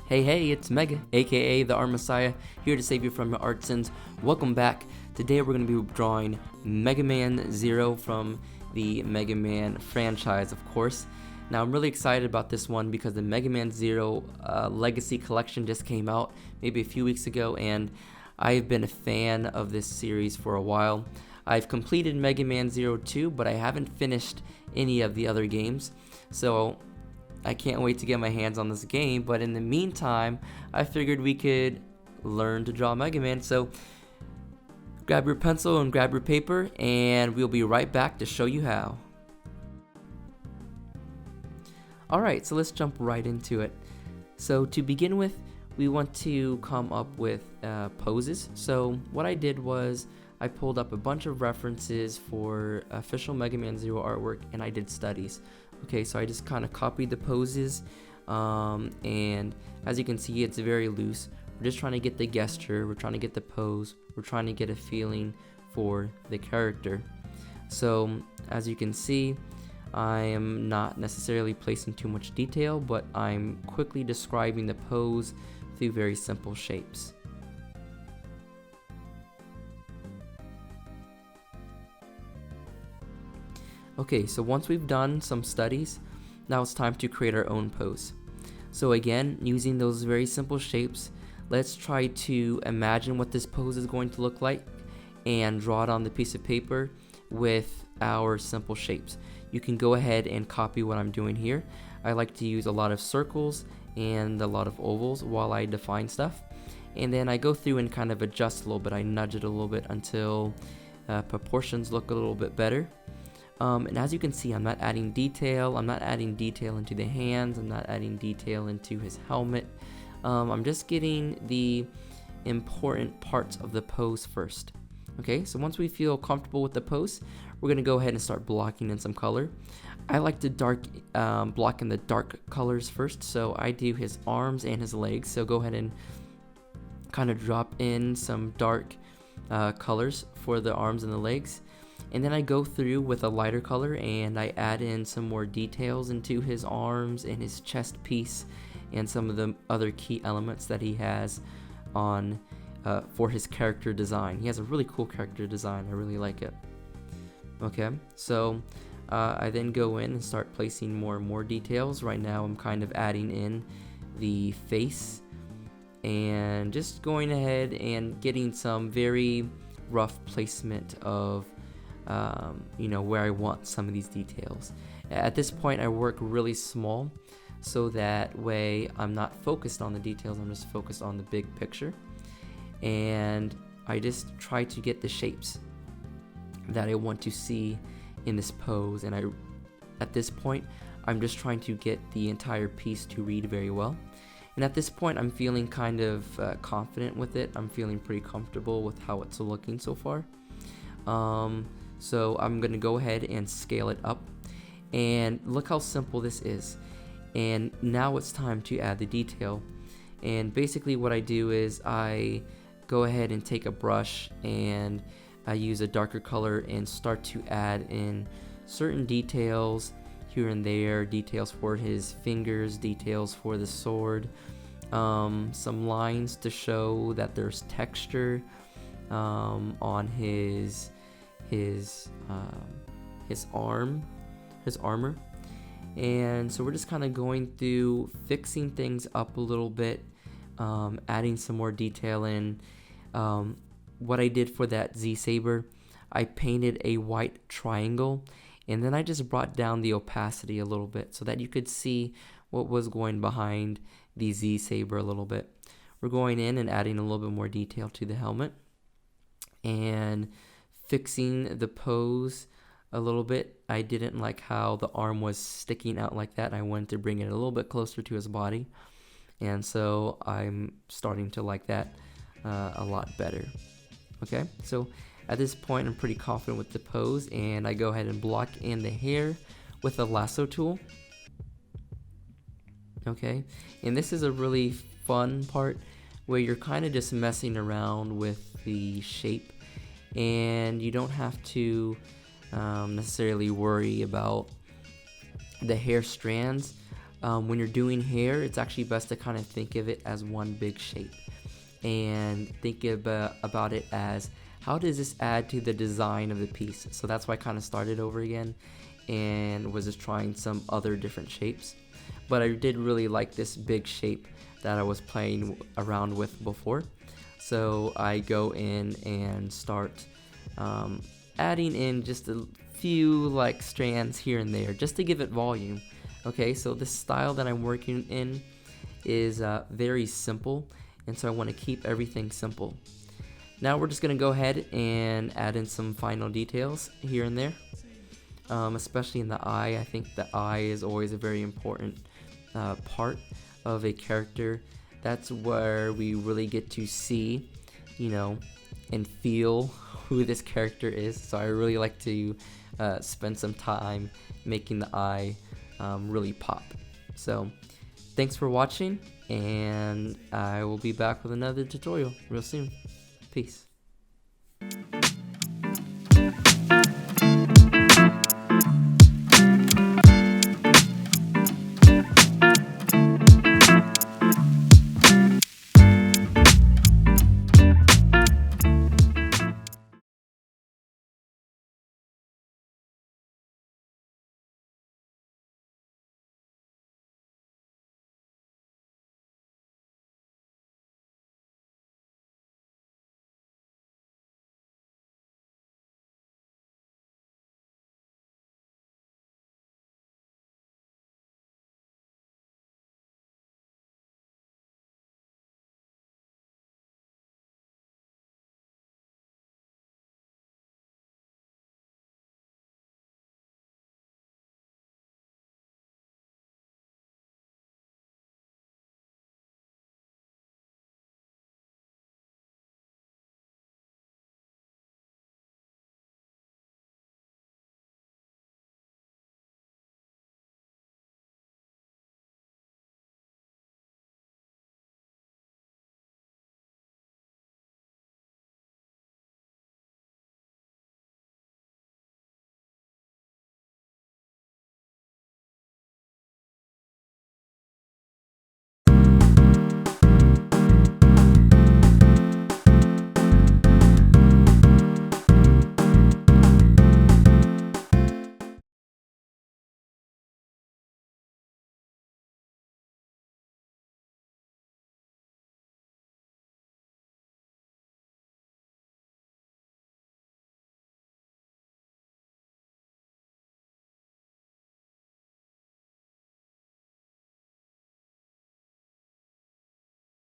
Hey, it's Mega, aka the Art Messiah, here to save you from your art sins. Welcome back. Today we're going to be drawing Megaman Zero from the Mega Man franchise, of course. Now I'm really excited about this one because the Mega Man Zero Legacy Collection just came out maybe a few weeks ago, and I've been a fan of this series for a while. I've completed Mega Man Zero 2, but I haven't finished any of the other games, so I can't wait to get my hands on this game. But in the meantime, I figured we could learn to draw Mega Man. So grab your pencil and grab your paper, and we'll be right back to show you how. Alright, so let's jump right into it. So to begin with, we want to come up with poses. So what I did was I pulled up a bunch of references for official Mega Man Zero artwork, and I did studies. Okay, so I just kind of copied the poses, and as you can see, it's very loose. We're just trying to get the gesture, we're trying to get the pose, we're trying to get a feeling for the character. So as you can see, I am not necessarily placing too much detail, but I'm quickly describing the pose through very simple shapes. Okay, so once we've done some studies, now it's time to create our own pose. So again, using those very simple shapes, let's try to imagine what this pose is going to look like and draw it on the piece of paper with our simple shapes. You can go ahead and copy what I'm doing here. I like to use a lot of circles and a lot of ovals while I define stuff. And then I go through and kind of adjust a little bit. I nudge it a little bit until proportions look a little bit better. And as you can see, I'm not adding detail. I'm not adding detail into the hands. I'm not adding detail into his helmet. I'm just getting the important parts of the pose first. Okay, so once we feel comfortable with the pose, we're going to go ahead and start blocking in some color. I like to block in the dark colors first, so I do his arms and his legs. So go ahead and kind of drop in some dark colors for the arms and the legs. And then I go through with a lighter color and I add in some more details into his arms and his chest piece and some of the other key elements that he has on for his character design. He has a really cool character design. I really like it. Okay, so I then go in and start placing more and more details. Right now I'm kind of adding in the face and just going ahead and getting some very rough placement of where I want some of these details. At this point I work really small, so that way I'm not focused on the details, I'm just focused on the big picture, and I just try to get the shapes that I want to see in this pose. And at this point I'm just trying to get the entire piece to read very well. And at this point I'm feeling kind of confident with it. I'm feeling pretty comfortable with how it's looking so far. So I'm going to go ahead and scale it up, and look how simple this is. And now it's time to add the detail. And basically what I do is I go ahead and take a brush and I use a darker color and start to add in certain details here and there, details for his fingers, details for the sword, some lines to show that there's texture on his armor. And so we're just kind of going through, fixing things up a little bit, adding some more detail in. What I did for that Z-Saber, I painted a white triangle, and then I just brought down the opacity a little bit so that you could see what was going behind the Z-Saber a little bit. We're going in and adding a little bit more detail to the helmet and fixing the pose a little bit. I didn't like how the arm was sticking out like that. I wanted to bring it a little bit closer to his body, and so I'm starting to like that a lot better. Okay, so at this point I'm pretty confident with the pose, and I go ahead and block in the hair with a lasso tool. Okay, and this is a really fun part where you're kind of just messing around with the shape, and you don't have to necessarily worry about the hair strands. when you're doing hair, it's actually best to kind of think of it as one big shape, and think about it as, how does this add to the design of the piece? So that's why I kind of started over again and was just trying some other different shapes. But I did really like this big shape that I was playing around with before. So I go in and start adding in just a few like strands here and there just to give it volume. Okay, so the style that I'm working in is very simple, and so I want to keep everything simple. Now we're just going to go ahead and add in some final details here and there, especially in the eye. I think the eye is always a very important part of a character. That's where we really get to see, and feel who this character is. So I really like to spend some time making the eye really pop. So thanks for watching, and I will be back with another tutorial real soon. Peace.